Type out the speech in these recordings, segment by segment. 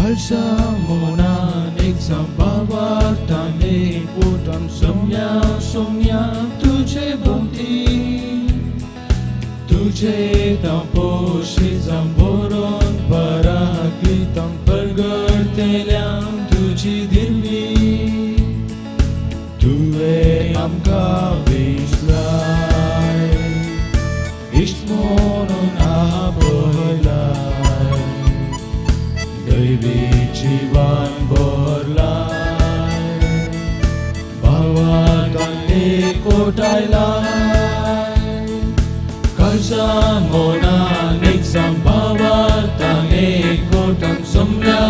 Kalsa monan exam bawartane potam somnya तुझे भोवती तुझे तापोशी जांबोरोन पराक्रितम परगडतेल्यान तुझी दिल्ली तुवें आमकां वेंचलाय इश्ट म्हणून आपयलाय दैवी जिवान भरलाय भावांत एकवटायलाय kalsa monan exam bawartang ekotang somnya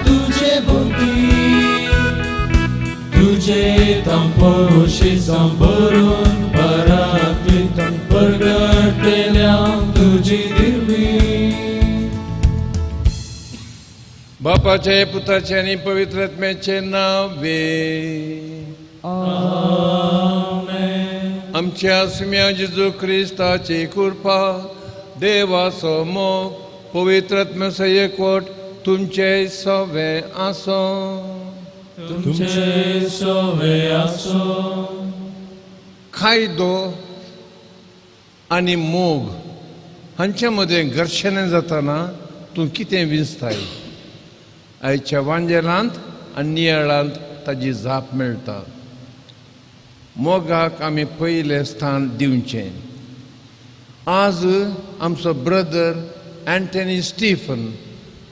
तुझे भोवती तुझे तापोशी जांबोरोन पराक्रितम परगडतेल्यान तुझी दिल्ली. बापाचे पुत्राचे आणि पवित्र आत्म्याचे नावे. आमच्या सुम्या जेजू क्रिस्ताची कृपा देवाचो मोग पवित्र आत्म्याचो एकवट तुमचे सवे आसो. तुमचे सवे आसो. कायदो आनी मोग हांचे मदें घर्शण जाताना तूं कितें विंचताय? आयच्या वांजेलांत आनी नियाळांत ताजी जाप मेळटा. मोगाक आमी पयलें स्थान दिवचें. आज आमचो ब्रदर एंटनी स्टीफन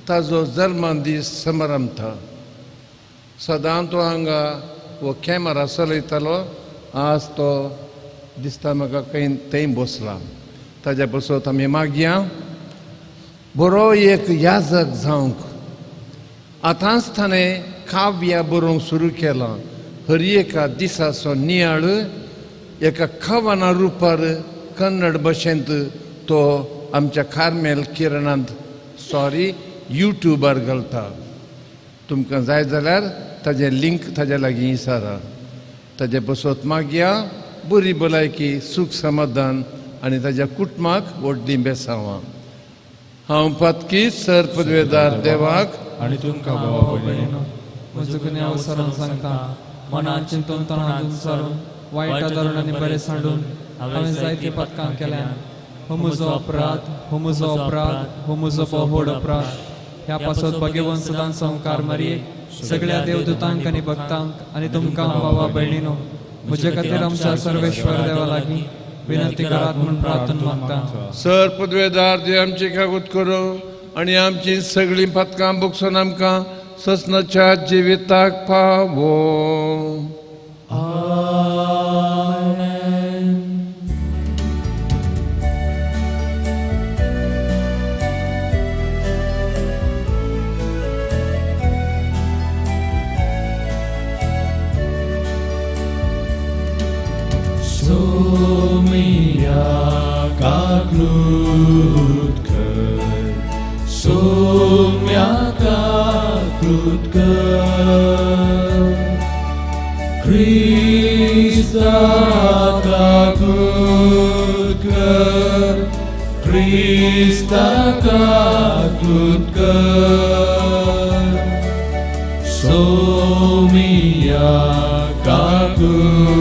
ताजो जल्मदीस समारंभ. सदां तो हांगा हो कॅमेरा चलयतालो. आज तो दिसता म्हाका थंय बसला. ताज्या बसत आमी मागया बरो एक याजक जावंक. आतांच ताणें काव्य बरोवंक सुरू केलां. हर एका दिसाचो नियाळ एका खवाना रुपार कन्नड भाशेंत तो आमच्या कार्मेल किरणांत यूट्यूबार घालता. तुमकां जाय जाल्यार ताजें लिंक ताज्या लागीं विचारा. ताजे बसत मागया बरी भलायकी सूख समाधान आनी ताज्या कुटुंबाक व्हडली बेसांवां. हांव पातकी सर पदवेदार देवाक आनी तुमकां भावा भयणीनो म्हजो कन्या अवसरान सांगता मनात चिंतून तोंडात विचारून वायट धरून आनी बरें सांडून हांवें जायती पथकां केल्यान हो म्हजो अपराध हो म्हजो व्हड अपराध. ह्या पासत भगवंत सदां संवकार मारयेक सगळ्या देवदूतांक आनी भक्तांक आनी तुमकां भावा भयणीनो म्हजे खातीर आमच्या सर्वेश्वर देवा लागीं विनंती करात म्हूण प्रार्थना मागता. सर पदवेदार देव आमची कागूत करो आनी आमची सगळीं पथकां बगसून आमकां ससनाच्या जिविताक पावो. Somia kaklutkar, Somia kaklutkar, Krista kaklutkar, Krista kaklutkar, Somia kaklutkar,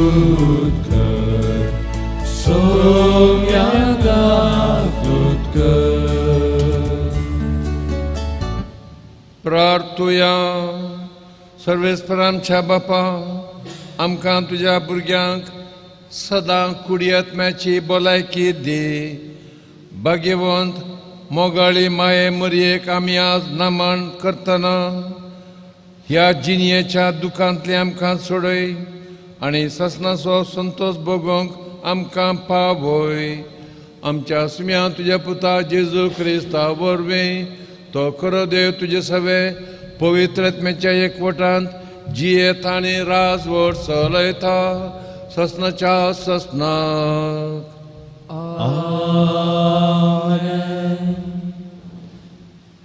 Somia kaklutkar. प्रार्थुया. सर्वेस्पर आमच्या बापा आमकां तुज्या भुरग्यांक सदां कुडी आत्म्याची भलायकी दी. भाग्यवंत मोगाळी माये मरयेक आमी आज नमन करतना ह्या जिणयेच्या दुखांतले आमकां सोडय आनी ससनाचो संतोष भोगोवंक आमकां पावय. आमच्या सुम्या तुज्या पुता जेजू क्रिस्ता वरवीं तो खरो देव तुजे सवे पवित्र आत्म्याच्या एकवटांत जियेत आनी राजवट चलयता ससनाच्या ससनाक.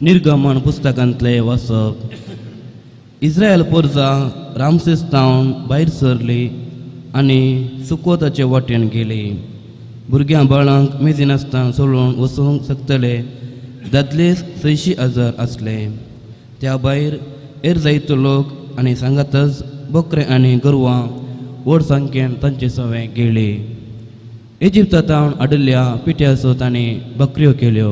निर्गमन पुस्तकांतले वाचप. इस्रायल पोरजा रामसेस्तावन भायर सरली आनी सुकोताचे वाटेन गेली. भुरग्यां बाळांक मेजी नासतना सोडून वचूंक शकतले दादले 600,000 आसले. त्या भायर एर जायतो लोक आनी सांगातच बकरे आनी गोरवां व्हड संख्येन तांचे सवे गेली. इजिप्तांत आडिल्ल्या पिट्यासो तांणी बकऱ्यो केल्यो.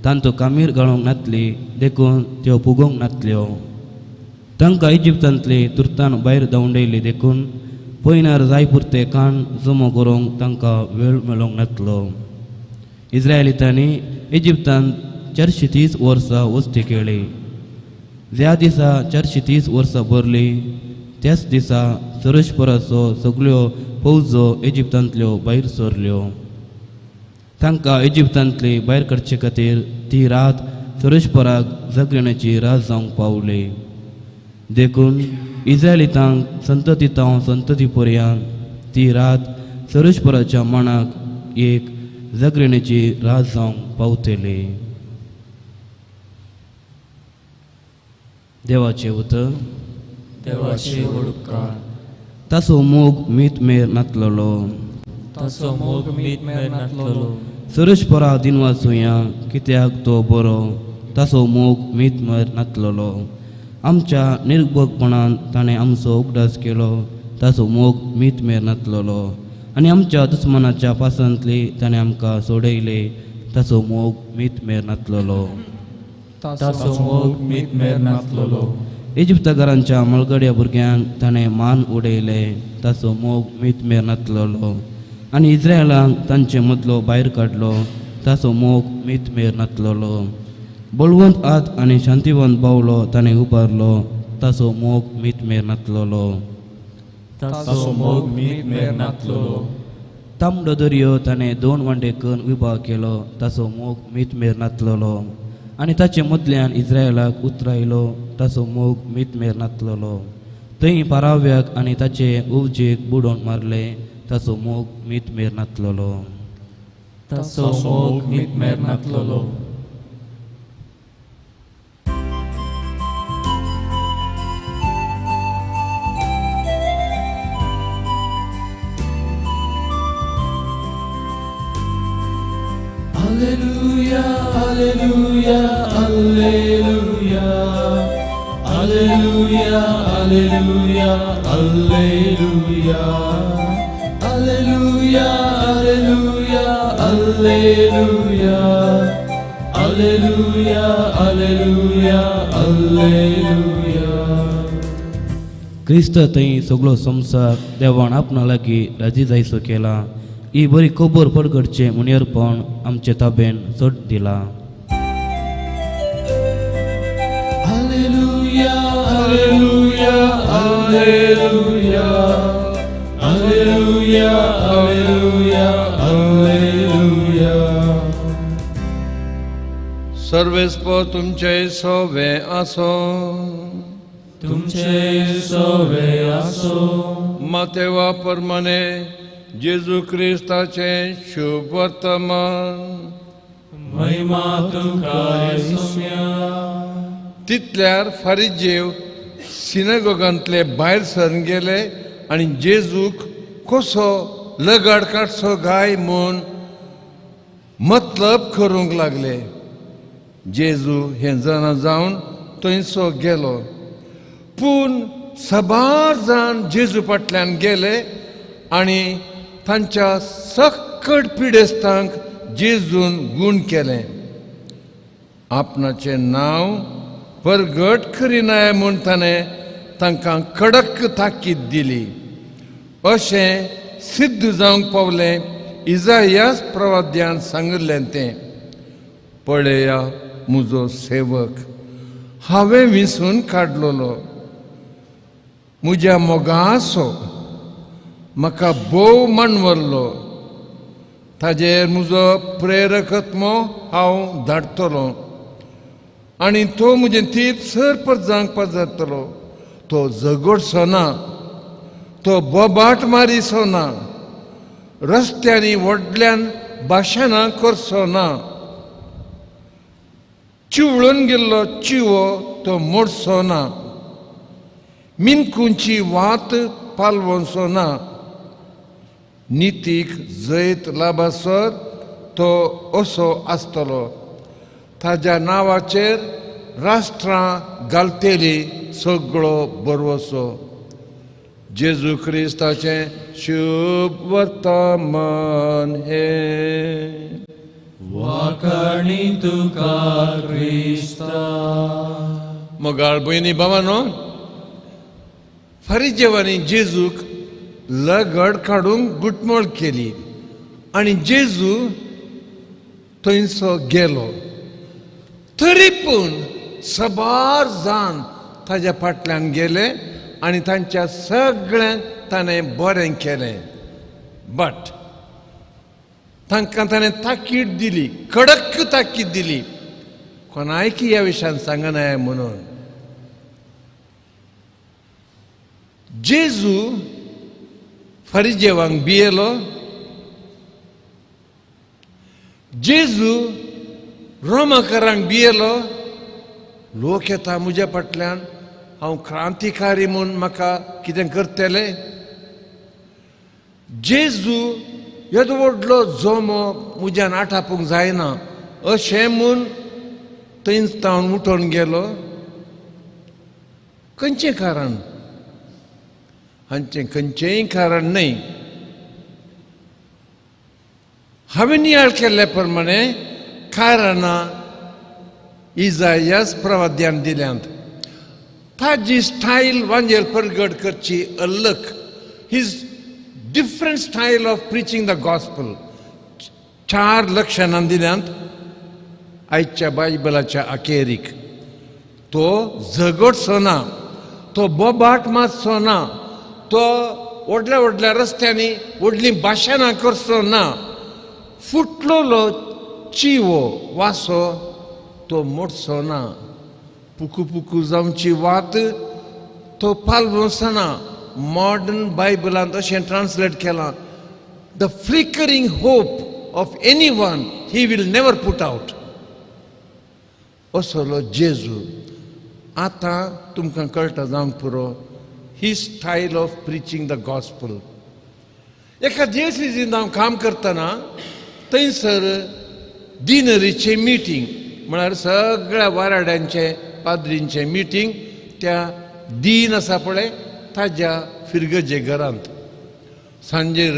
तांतू कामीर घालूंक नातली देखून त्यो पुगोवंक नातल्यो. तांकां इजिप्तांतली तुर्तान भायर धांवडयली देखून पयनार जाय पुरते काण जमो करूंक तांकां वेळ मेळोंक नातलो. इस्रायलितांनी इजिप्तांत 430 वर्सां वस्ती केली. ज्या दिसा 430 वर्सां भरली त्याच दिसा सरस्पराचो सगळ्यो फौजो इजिप्तांतल्यो भायर सरल्यो. तांकां इजिप्तांतली भायर काडचे खातीर ती रात सरस्पराक जगण्याची रात जावंक पावली. देखून इस्रायलितांक संततीतांव संतती पर्यंत ती रात सरस्पराच्या मनाक एक जगण्याची रात जावंक पावतली. देवाचे उतर. देवाची ओळखाण. ताचो मोग मीत मेर नातलोलो. ताचो मोग मीत मेर नातलोलो. सरस्परा दिन वाचुया कित्याक तो बरो. ताचो मोग मीत मेर नातलोलो. आमच्या निर्भगपणान ताणें आमचो उगडास केलो. ताचो मोग मीत मेर नातलोलो. आनी आमच्या दुस्मनाच्या पासांतली ताणें आमकां सोडयले. ताचो मोग मीत मेर नातलोलो. ताचो मोग मीत मेर नातलोलो. इजिप्तकारांच्या मळगड्या भुरग्यांक ताणें मान उडयले. ताचो मोग मीत मेर नातलोलो. आनी इस्रायलांक तांचे मदलो भायर काडलो. ताचो मोग मीत मेर नातलोलो. बळवंत हात आनी शांतिवंत बावलो ताणें उबारलो. ताचो मोग मीत मेर नातलोलो. ताचो मोग मीत मेर नातलोलो. तांबडो दर्यो ताणें 2 वांटे करून विभाग केलो. ताचो मोग मीत मेर नातलोलो. आनी ताचे मदल्यान इस्रायलाक उतरायलो. ताचो मोग मीत मेर नातलोलो. थंय पाराव्याक आनी ताचे उबजेक बुडोवन मारले. ताचो मोग मीत मेर नातलोलो. ताचो मोग मीत मेर नातलोलो. Alleluia, alleluia, alleluia. Alleluia, alleluia, alleluia. Alleluia, alleluia, alleluia. Alleluia, alleluia, alleluia. क्रिस्त थंय सगळो संवसार देवान आपणा लागीं राजी जायसो केला. ही बरी खबर पडघडचे मुनियरपण आमचे ताबेन चड दिला. Alleluia, alleluia, alleluia. Alleluia, alleluia, alleluia. सर्वेस्प तुमचे सोवे आसो. तुमचे सोवे आसो. मातेवा प्रमाणे जेजू क्रिस्ताचे शुभ वर्तमान. महिमा तुका येसुया. तितल्यार फारिजेव सिनेगोगांतले भायर सरून गेले आनी जेजूक कसो लगाड काडचो गाय म्हूण मतलब करूंक लागले. जेजू हें जाणा जावन थंयसो गेलो. पूण सबार जाण जेजू फाटल्यान गेले आनी तांच्या सकट पिडेस्तांक जेजून गूण केलें. आपणाचें नांव परगट करिनाय म्हूण ताणें तांकां कडक ताकीद दिली. अशें सिद्ध जावंक पावलें इजायास प्रवाद्यान सांगिल्लें तें. पळया म्हजो सेवक, हांवें विंसून काडलोलो. म्हज्या मोगाचो म्हाका भोव मानवल्लो. ताजेर म्हजो प्रेरकत्मो हांव धाडटलो आनी तो म्हजें तीप सरपत जावंक पाजरतलो. तो झगडचो ना, तो बोबाट मारीचो ना, रस्त्यांनी व्हडल्यान भाशणां करचो ना. चिवळून गेल्लो चिवो तो मोडचो ना. मिनकुंची वात पालवचो ना. नितीक जैत लाबासर तो असो आसतलो. ताज्या नांवाचेर राष्ट्रां घालतेली सगळो बरवसो. जेजू क्रिस्ताचें शुभ वर्तमान हे. वाकणी तुका क्रिस्ता. मोगाळ भयणी भावांनो, फरिजेवांनी जेजूक लगड काडूंक गुटमोळ केली आनी जेजू थंयसो गेलो. तरी पूण सबार जाण ताच्या फाटल्यान गेले आनी तांच्या सगळ्यांक ताणें बरें केलें. बट तांकां ताणें ताकीद दिली, कडक ताकीद दिली, कोणायक ह्या विशयान सांगनाय म्हणून. जेजू फरिजेवांक भियेलो. जेजू रोमाकारांक भियेलो. लोक येता म्हज्या फाटल्यान, हांव क्रांतिकारी म्हूण म्हाका कितें करतले. जेजू येदो व्हडलो जोमो म्हज्यान आटापूंक जायना अशें म्हूण थंयसान उठोन गेलो. खंयचें कारण? हांचें खंयचेंय कारण न्हय. हांवें नियाळ केल्ले प्रमाणे कारणां इजायास प्रवाद्यान दिल्यांत. ताजी स्टायल वांजेल परगट करची अलग. His different style of preaching the gospel 4 लक्षणां दिल्यांत आयच्या बायबलाच्या अखेरीक. तो झगडचो ना, तो बोबाट मारचो ना, तो व्हडल्या व्हडल्या रस्त्यांनी व्हडली भाशणां करचो ना. फुटलोलो चिवो वासो तो मोडचो ना. पुकू पुकू जावची वात तो पालवसना. मॉडर्न बायबलांत अशें ट्रान्सलेट केलां, the flickering hope of any one he will never put out. असलो जेजू. आतां तुमकां कळटा जावंक पुरो ही style of preaching the gospel. एका दिवसीन हांव काम करतना थंयसर दिनरीचें मिटींग, म्हळ्यार सगळ्या वाराड्यांचे पाद्रींचें मिटींग त्या दिन आसा पळय ताज्या फिरगजे घरांत. सांजेर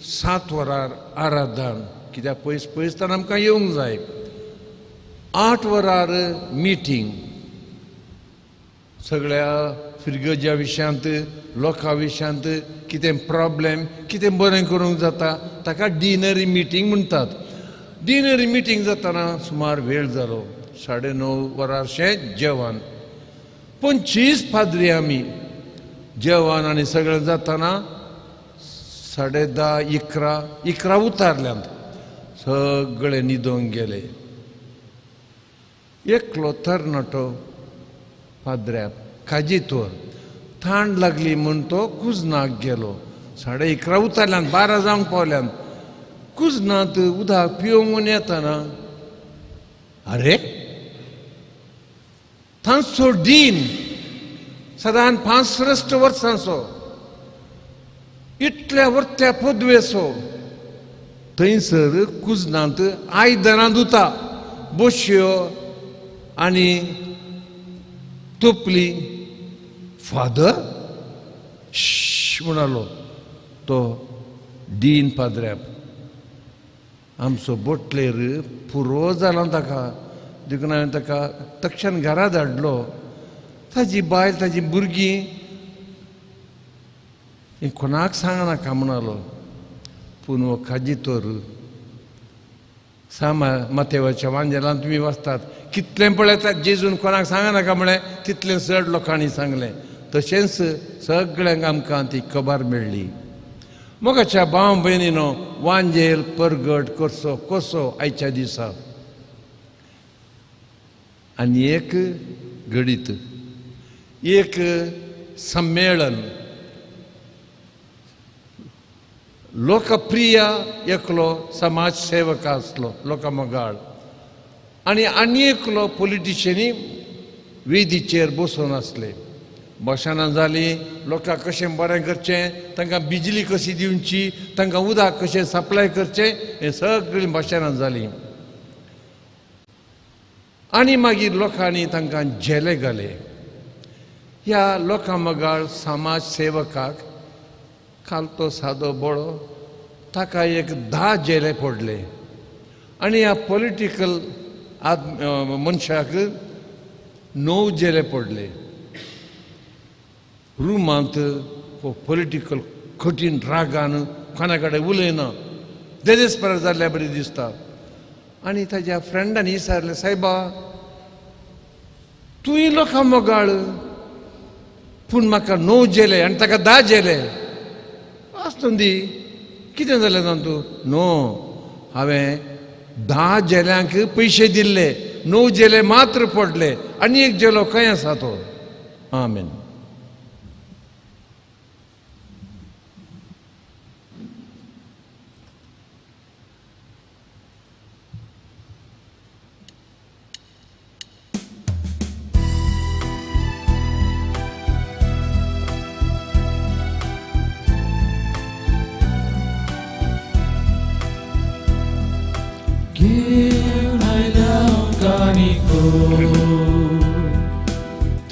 7 वरार आराधन, कित्याक पयस पयसतान आमकां येवंक जाय. 8 वरार मिटींग. सगळ्या फिरगज्या विशयांत, लोकां विशयांत कितें प्रॉब्लेम, कितें बरें करूंक जाता ताका डिनरी मिटींग म्हणटात. डिनरी मिटींग जातना सुमार वेळ जालो. 9:30 वरारशें जेवण. 25 पाद्री आमी. जेवण आनी सगळें जातना 10:30, 11 उतारल्यांत सगळे न्हिदोंक गेले. एकलो तरणाटो पाद्र्याक काजीतोर थांड लागली म्हूण तो कुजनाक गेलो. 11:30 उतारल्यांत, 12 जावंक पावल्यांत. कुजनांत उदक पिवूंक येतना अरे तांचो डीन सदांच 65 वर्सांचो, इतल्या वर्त्या पदवेचो थंयसर कुजनांत आयदनां धुता, बश्यो आनी तोपली. फादर म्हणालो तो डीन पाद्र्याक. आमचो बोटलेर पुरो जालो ताका. देखून हांवें ताका तक्षण घरा धाडलो. ताजी बायल, ताजी भुरगीं हें कोणाक सांगनाका म्हणालो. पूण हो काजीतोर मातेवाच्या वांजेलांत तुमी वाचतात, कितलें पळयतात जेजून कोणाक सांगनाका म्हळें तितलें चड लोकांनी सांगलें. तशेंच सगळ्यांक आमकां ती खबर मेळ्ळी. मोगाच्या भाव भयणीनो, वांजेल परगट करचो कसो आयच्या दिसा. आनी एक घडीत एक संमेलन. लोकप्रिय एकलो समाजसेवक आसलो लोकमोगाळ आनी एकलो पॉलिटिशियनी वेदीचेर बसून आसले. भाशणां जालीं, लोकांक कशें बरें करचें, तांकां बिजली कशी दिवची, तांकां उदक कशें सप्लाय करचें, हें सगळीं भाशणां जालीं. आनी मागीर लोकांनी तांकां जेले घाले. ह्या लोकां मगाळ समाज सेवकाक खालतो सादो बळो ताका एक 10 जेले पडले आनी ह्या पॉलिटिकल मनशाक 9 जेले पडले. रुमांत पॉलिटिकल कठीण रागान कोणा कडेन उलयना, डेस्परेट जाल्ल्या बरी दिसता. आनी ताज्या फ्रेंडांनी विचारलें, सायबा तूंय लोकां मोगाळ पूण म्हाका 9 जेले आनी ताका 10 जेले आसतूं दी, कितें जालें तातूं? नो, हांवें 10 जेल्यांक पयशे दिल्ले, 9 जेले मात्र पडले आनी एक जेलो खंय आसा तो? आमेन.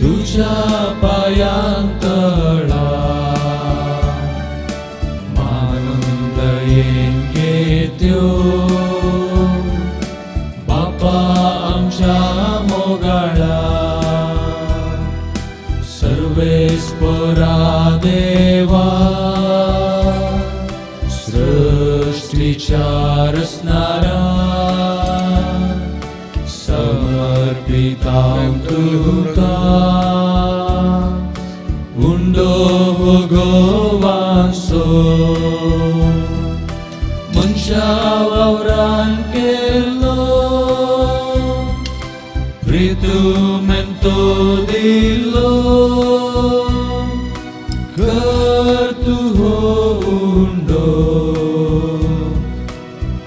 तुझ्या पायांतळा मानून दयेन घेत्यो बापा आमच्या मोगाळा. सर्वेस्परा देवा सृष्टीच्या रचणारा समर्पितां तुका उंडो भोगोवांचो मनशा वावरान केलो प्रितुमेन तो दिलो कर तूं हो उंडो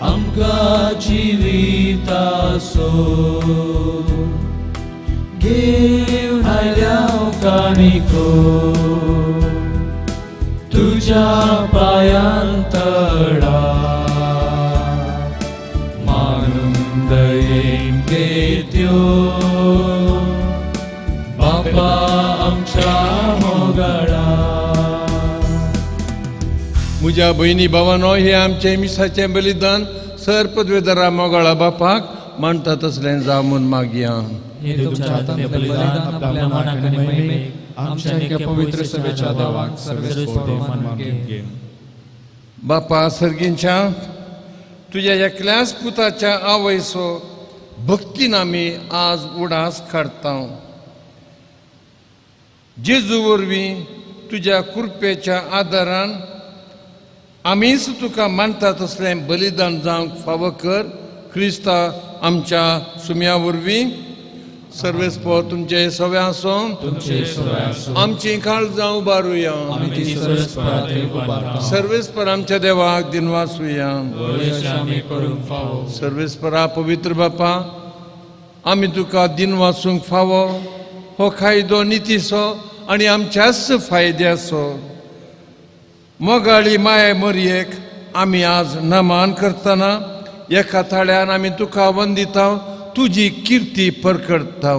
आमकां जिविताचो. घेवन आयल्या काणिको तुझ्या पायांतळा मानून दयेन घेत्यो बापा आमच्या मोगाळा. म्हज्या भयणी भावांनो, हे आमचे मिसाचें बलिदान सर पदवेदारा मोगाळा बापाक मानता तसलें जावून मागया. हे तुमच्या हातांतलें बलिदान आपल्या मनाक आनी महिमेक आमच्या एका पवित्र सभेच्या देवाक सर्वेस्परो मानून घे. बापा सर्गींच्या तुझ्या एकल्याच पुताच्या आवयचो भक्तीन आमी आज उडास काडटा. जेजू वरवीं तुज्या कृपेच्या आदारान आमीच तुका मानता तसलें बलिदान जावंक फावो कर. क्रिस्ता आमच्या सुम्या वरवीं सर्वेस्पर तुमचे सवे आसूं. आमची काळ जावं उबारुया. सर्वेस्पर आमच्या देवाक दिनवासुया. सर्वेस्परा पवित्र बापा, आमी तुका दिनवासूंक फावो हो कायदो नितीसो आनी आमच्याच फायद्याचो. मोगाळी माय मरयेक आमी आज नमान करतना एका थाळ्यान आमी तुका वंदिता, तुजी किर्ती परकडता.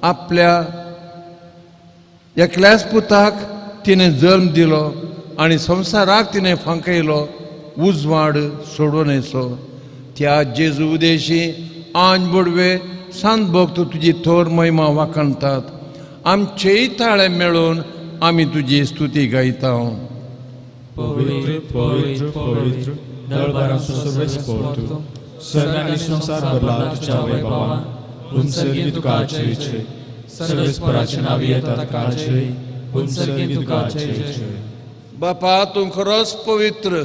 आपल्या एकल्याच पुताक तिणें जल्म दिलो आनी संवसाराक तिणें फांकयलो उजवाड सोडूनयचो. त्या जेजू उदेशी आंज बुडवे सांत भक्त तुजी थोर महिमा वाखणटात. आमचेय ताळे मेळून आमी तुजी स्तुती गायता. पवित्र पवित्र पवित्र दरबाराचो सर्वेस्पर तूं, स्वर्ग आनी संवसार भरला तुज्या वैभवान. उंचरगी तुका जय, सर्वेस्पराचें नांव येता ताका जय, उंचरगी तुका जय. बापा तूं खरोच पवित्र.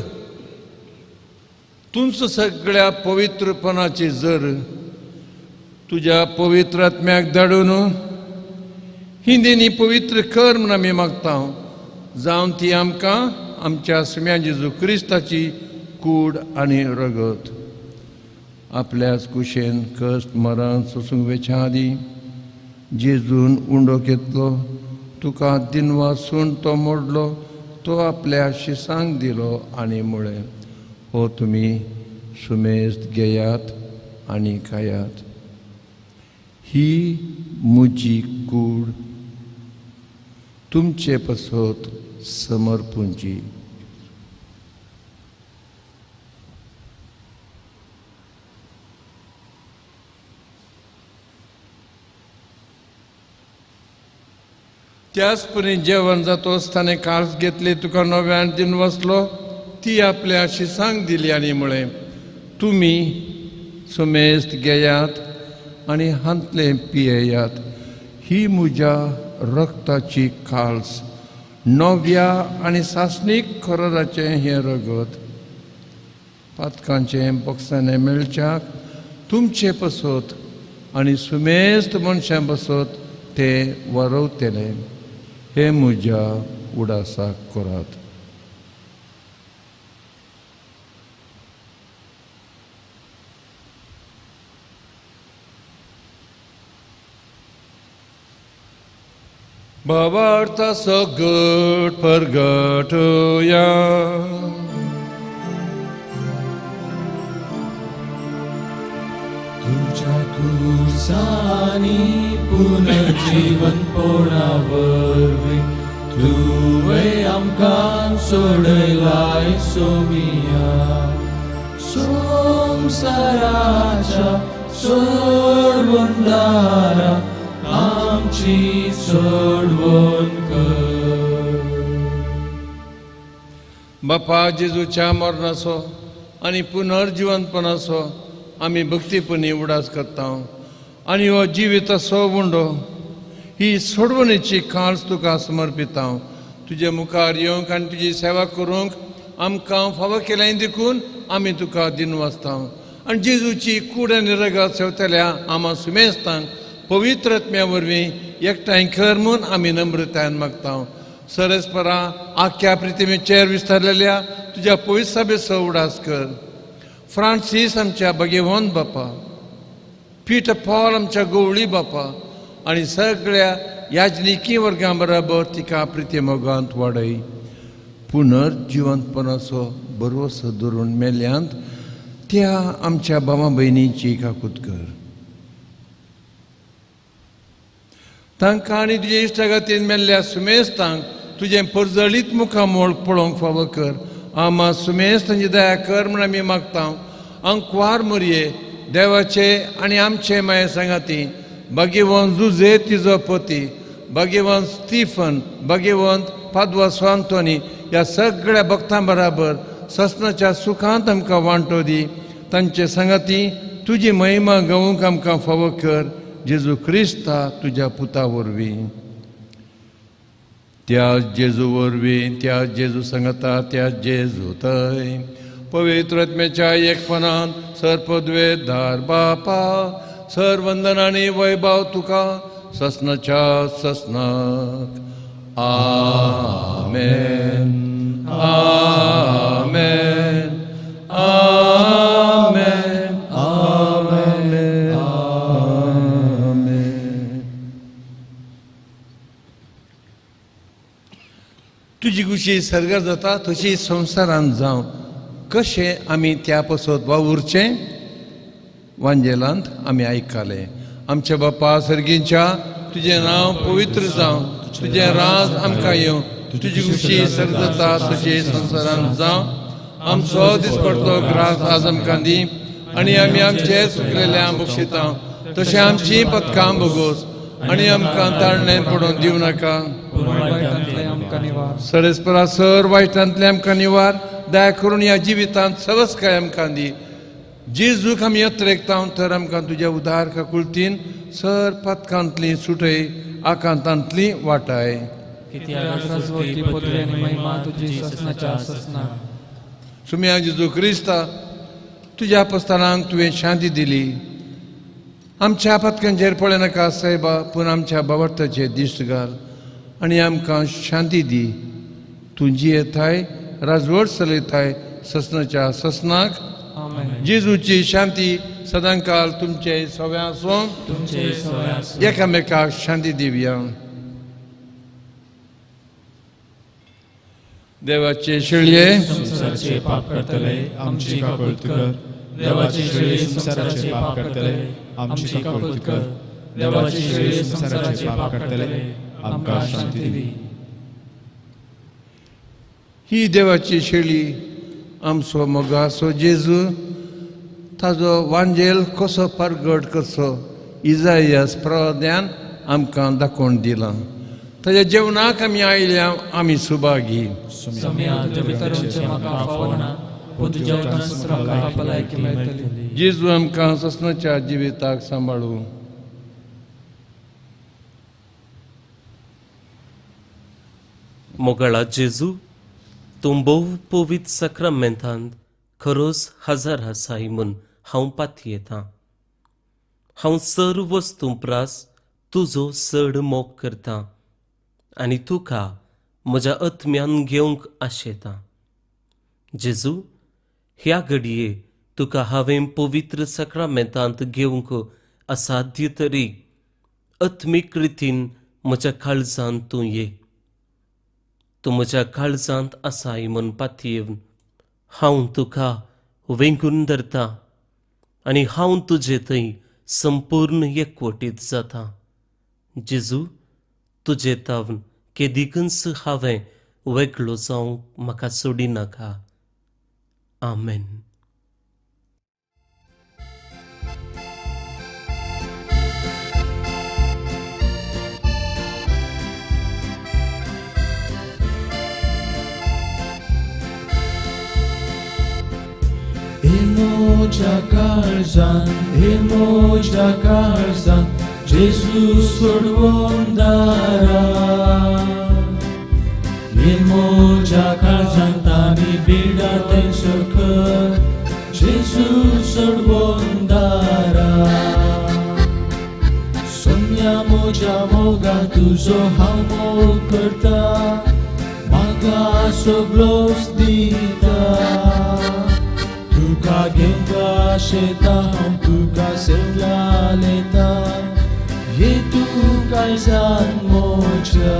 तुमच सगळ्या पवित्रपणाची जर तुज्या पवित्र आत्म्याक धाडून हिंदीनी पवित्र कर म्हूण आमी मागता. जावं ती आमकां आमच्या सुम्या जेजू क्रिस्ताची कूड आनी रगत. आपल्याच कुशेन कश्ट मरण सोसूंक वेच्या आदी जेजून उंडो घेतलो. तुका दिनवासून तो मोडलो, तो आपल्या शिसांक दिलो आनी म्हळें, हो तुमी सुमेस्त घेयात आनी खायात. ही मुजी कूड तुमचे पसोत समर्पूंची. त्याचपणे जेवण जातो असताना काळज घेतले तुका नव्यान दिन वसलो ती आपल्या शिसांक दिली आणि मुळे तुम्ही सुमेस्त घेयात आणि हांतले पियेयात. ही म्हज्या रक्ताची काळज नव्या आणि सासणीक खरोराचें हें रगत पातकांचे बॉक्साने मेळच्याक तुमचे पसोत आणि सुमेस्त मनशां बसत ते वरवतले. हे म्हज्या उडासाक करात. भावार्था सगट परगटुया. तुझ्या कुर्सानी पुनर्जीवन पोळावरवी तुवे आमकां सोडलाय सोमिया. संसाराच्या सोडवणदारा आमची सोडवण कर. बापा जेजूच्या मरणाचो आनी पुनर्जिवंतपणाचो आमी भक्तीपणी उडास करता आनी हो जिविताचो उंडो ही सोडवणेची काळज तुका समर्पिता. तुजे मुखार येवंक आनी तुजी सेवा करूंक आमकां फावो केल्याय देखून आमी तुका दिन वाचता. आनी जेजूची कूड आनी रगत सेवतल्या आमा सुमेस्तांक पवित्र आत्म्या वरवीं एकठांय कर म्हूण आमी नम्रतायेन मागता. सरस्परा आख्या प्रिथिवीचेर विस्तारलेल्या तुज्या पवित्र सभेचो उडास कर. फ्रांसीस आमच्या भगेवंत बापा, पीटर पॉल आमच्या गवळी बापा आनी सगळ्या याजनिकी वर्गां बरोबर तिका प्रितीमोगांत वाडय. पुनर्जिवंतपणाचो भरवसो धरून मेल्यांत त्या आमच्या भावा भयणीची काकूत कर. तांकां आनी तुजे इश्टागतीन मेल्ल्या सुमेस्तांक तुजें परजळीत मुखामोळ पळोवंक फावो कर. आमा सुमेस्तांची दया कर म्हूण आमी मागता. अंकवार मोरये देवाचे आनी आमचे माये सांगाती भगवंत जुजे तिजो पती, भगवंत स्टीफन, भगवंत पाद्वा स्वांतोनी ह्या सगळ्या भक्तां बराबर ससनाच्या सुखांत आमकां वांटो दी. तांचे सांगाती तुजी महिमा गावूंक आमकां फावो कर. जेजू क्रिस्ता तुज्या पुता वरवीं. त्या जेजू वरवीं, त्या जेजू सांगता, त्या जेजू थंय पवित्र आत्म्याच्या एकपणान सरपदवेदार बापा सर वंदन आनी वैभव तुका ससनाच्या ससनाक. आमेन आमेन आमेन आमेन आमेन. तुजी कुशी सर्गार जाता तशी संवसारांत जावं. कशें आमी त्या पसत वावुरचें वांजेलांत आमी आयकले. आमच्या बापा सर्गींच्या तुजें नांव पवित्र जावं, तुजें राज आमकां येवं, तुजी कुशी सर्ग जाता तशी संवसारांत जावं. आमचो दिसपडटो ग्रास आज आमकां दी आनी आमी आमचे चुकलेल्या बक्षिता तशें आमची पथकां भोगोस आनी आमकां ताळणेन पडोवन दिवं नाका. सरस्परा सर वायटांतले आमकां निवार. दया करून ह्या जिवितांत सवस्काय आमकां दी. जेजूक आमी यत्रेकता तर आमकां तुज्या उदार काकुळतीन सर पथकांतली सुटय आकांतांतली वाटाय. सुम्या जेजू क्रिस्ता तुज्या अपस्थानांक तुवें शांती दिली. आमच्या पथकांचेर पळय नाका सायबा, पूण आमच्या बाबर्थाचेर दिश्ट घाल आनी आमकां शांती दी. तुजी येताय राजवट चलयताय ससनाच्या ससनाक. जेजूची शांती सदांकाल तुमचे सव्या आसूं. एकामेकाक शांती दिवया. देवाचे शेळये संसाराचे पाप करतले आमची काकुळत कर. देवाचे शेळये संसाराचे पाप करतले आमची काकुळत कर. देवाची शेळी संसाराचे पाप काडटले, आमकां शांती दी. ही देवाची शेळी आमचो मोगाचो जेजू ताजो वांजेल कसो परगट करचो इजायास प्रवाद्यान आमकां दाखोवन दिला. ताज्या जेवणाक आमी आयल्या आमी सुभागी. सम्या देवितरूचे म्हाका फावना, पूण तुज्या उतरांत म्हाका भलायकी मेळटली. जेजू आमकां ससनाच्या जिविताक सांबाळूं. मोगळा जेजू, तूं भोव पवित्र सक्रामेंतांत खरोच हजर आसाय म्हूण हांव पातयेतां. हांव सर्व वस्तू प्रास तुजो चड मोग करतां आनी तुका म्हज्या आत्म्यान घेवंक आशेतां. जेजू, ह्या घडये तुका हांवें पवित्र सक्रामेंतांत घेवंक असाध्य तरी आत्मीक रितीन म्हज्या काळजांत तूं ये. तूं म्हज्या काळजांत आसाय म्हूण पातयेवन हांव तुका वेंगून धरतां आनी हांव तुजे थंय संपूर्ण एकवटीत जाता. जेजू, तुजे तावन केदीकच हांवें वेगळो जावंक म्हाका सोडिनाका. आमेन. Emoja karzan, Jesus sorbon dara. Emoja karzan tani bida ten sokar, Jesus sorbon dara. Somya moja moga tuzo hamo karta, maga soglos dita. Tuka genga sheta hum tuka sevla leta, ye tuka zan moja.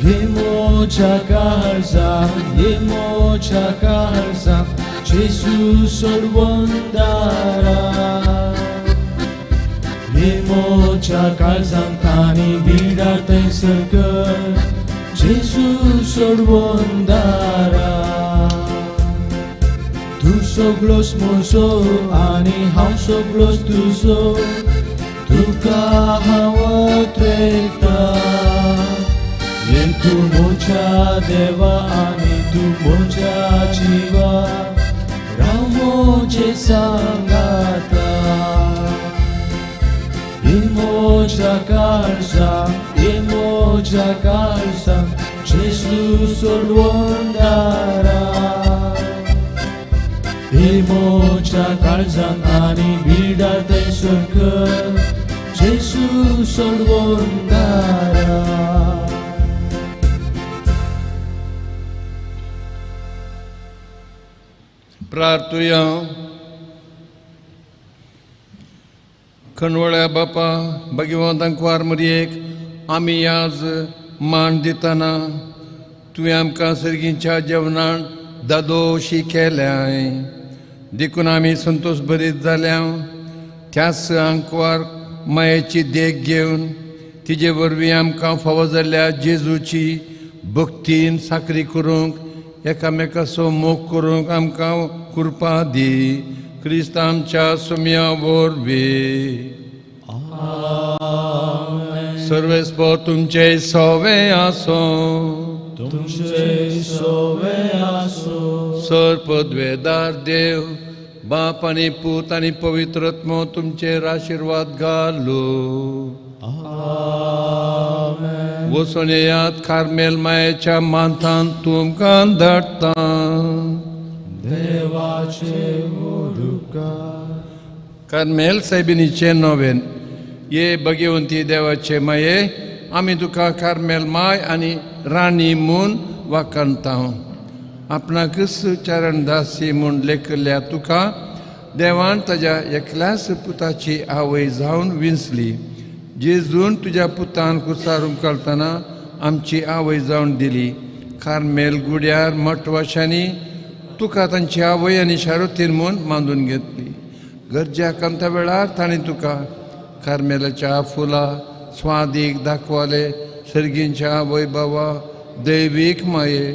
Ye moja karzan, Jesus sorbondara. Ye moja karzan tani bida ten sakar, Jesus sorbondara. Tu soglos mozo ani haum soglos tuzo, tuka hawatrekta. Ye tu moja deva ani tu moja jiva, ramo je sangata. Ye moja karzan, Jesus sorbondara. Emoja karzan ani bida ten sokar, Jesus sorbondara. प्रार्थुया. खणवळ्या बापा भगवंतांक वार मरयेक आमी आज मान दितना तुवें आमकां सर्गीच्या जेवणान दादोशी केल्याय. देखून आमी संतोश भरीत जाल्या. त्याच आंकवार मायेची देख घेवन तिजे वरवीं आमकां फावो जाल्ल्या जेजूची भक्तीन साकरी करूंक एकामेकाचो मोग करूंक आमकां कृपा दी. क्रिस्त आमच्या सुम्या वरवीं. सर्वेस्पर तुमचे सोवे आसो. तुमचे सोवे आसो. सर्पद्वेदार देव बाप आनी पूत आनी पवित्र आत्मो तुमचेर आशिर्वाद घालो. वचून येयात कार्मेल मायेच्या माथांत तुमकां धाडटा. देवाचे उपकार. कार्मेल सायबिणीचे नोवेन. ये भगवंती देवाचे माये, आमी तुका कार्मेल माय आनी राणी म्हूण वाखणटा. आपणाकच चरणदासी म्हूण लेखल्या तुका देवान ताज्या एकल्याच पुताची आवय जावन विंचली. जेजून तुज्या पुतान कुसारून काडटना आमची आवय जावन दिली. कार्मेल गुड्यार मठवाशांनी तुका तांची आवय आनी शारोतीन म्हूण मांडून घेतली. गरज्या कंता वेळार ताणें तुका कार्मेलाच्या फुला स्वादीक दाखवाले सर्गींच्या वैभवा दैवीक माये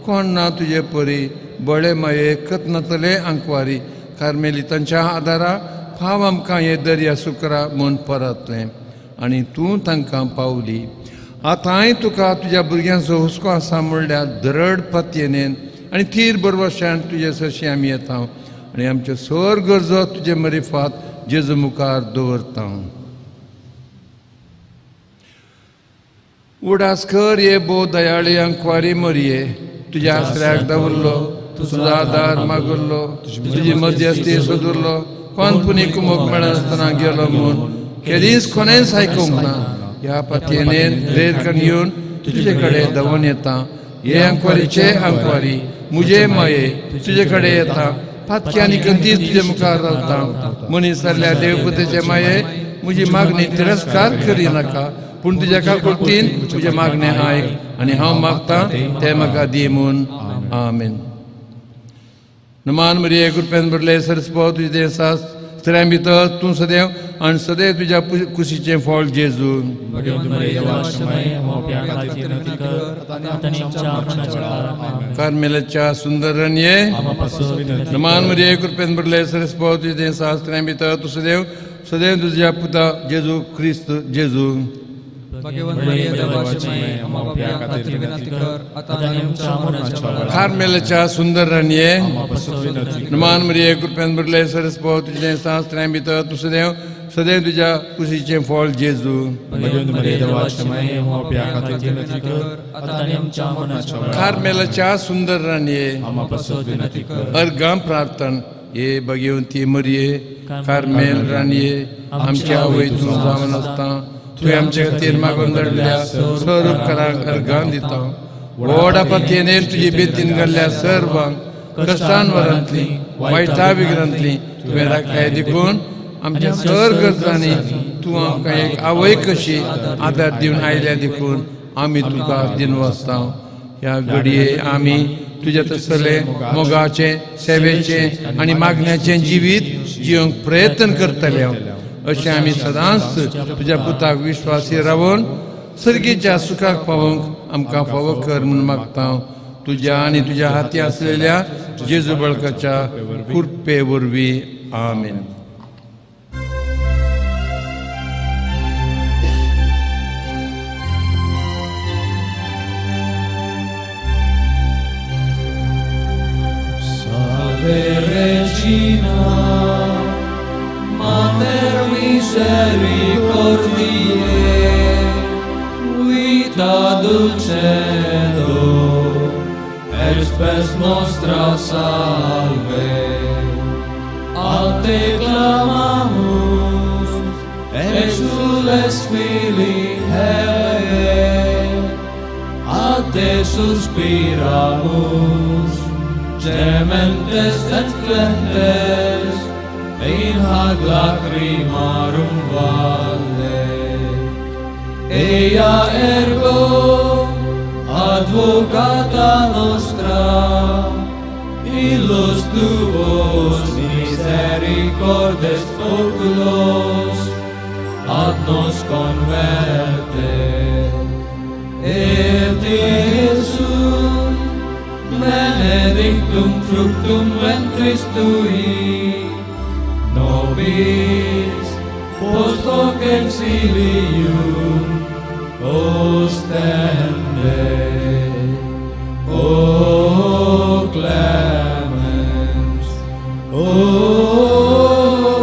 कोण ना तुझे परी बळे माये कतनतले अंकवारी कार्मेलितांच्या आदारा फाव आमकां हे दर्या सुकरा म्हूण परतलें आनी तूं तांकां पावली. आतांय तुका तुज्या भुरग्यांचो हुस्को आसा म्हणल्यार दरड पत्येनेन आनी थीर बरवशान तुजे सरशी आमी येता आनी आमच्यो सर गरजो तुजे मरिफात जेजू मुखार दवरता. उडास कर ये बो दयाळी अंकवारी मरये तुज्या आसऱ्याक दवरलो तुजो आदार मागुल्लो तुजी मध्यस्थी सोदुरलो कोण पुनी कुमोक मेळनासतना गेलो म्हूण केदींच कोणेंच आयकूंक ना. ह्या पत्येनेन रेरकन येवन तुजे कडेन धांवून येता. हे अंकवारीचे अंकवारी मुजे माये तुजे कडेन येता. फातकी आनी कंतीच तुजे मुखार रावता. मनीस जाल्ल्या देवपुतेचे माये म्हजी मागणी तिरस्कार करी नाका पूण तुज्या काकुळतीन तुजे मागणें आयक आनी हांव मागतां तें म्हाका दी म्हूण. आमेन. नमान मरिये कृपेन भरले सरस्पो तुजे देसास स्त्रियां भितर तूं सदैव आनी सदैव तुज्या कुशीचें फळ जेजू. कार्मेलाच्या सुंदर रण्ये नमान मरिये कृपेन भरले सरस्पो तुजे देसास स्त्रियां भितर तूं सदैव सदैव तुज्या पुता जेजू ख्रिस्त जेजू. कार्मेलाच्या सुंदर रण्ये नमान मरिये कृपेन भरले सरस्पो तुजे स्त्रियां भितर तूं सदैव सदैव तुज्या कुशीचें फळ जेजू. कार्मेलाच्या सुंदर रण्ये अर्गां प्रार्थना ये भगवंती मरिये कार्मेल राणये आमच्या वैतून जावन आसता तुवें आमचे खातीर मागून धाडल्या सर उपकारांक अर्गां दिता. व्हड आपत्तीन तुजी बेतीन घाल्ल्या सर्वांक कश्टान वरांतली वायटा विघ्रांतली तुवें राखल्याय देखून आमच्या सर गरजांनी तूं आमकां एक आवय कशी आदार दिवन आयल्या देखून आमी तुका दिवन वचता. ह्या घडये आमी तुज्या तसले मोगाचे सेवेचे आनी मागण्याचें जिवीत जिवंक प्रयत्न करतले अशें आमी सदांच तुज्या पुताक विश्वासी रावून सर्गेच्या सुखाक पावोवंक आमकां फावो कर म्हूण मागता. तुज्या आनी तुज्या हाती आसलेल्या जेजू बळकाच्या कृपे वरवीं. आमेन. Regina, Mater misericordiae, vita dulcedo, et spes nostra salve. A te clamamus, exules filii Hevae, a te suspiramus, gementes et clementes, in hac lacrimarum valle. Ea ergo, advocata nostra, illus tuos misericordes oculos, ad nos converte. Et Iesum, benedictum fructum ventris tui, nobis post hoc exilium ostende. O clemens, O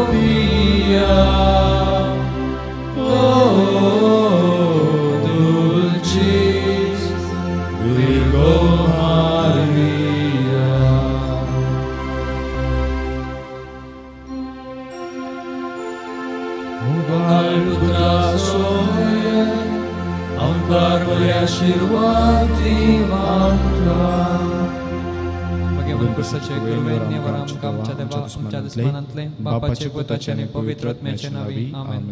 pia, O dulcis Virgo Maria. Mughal putra soye, amkar आशीर्वादी मात्रा. भगवान कृष्णाचे गुरुवेज्ञेवर आमच्या देवा आमच्या दुश्मनांतले बापाचे पुताचे आणि पवित्र आत्म्याचे नावी आमेन.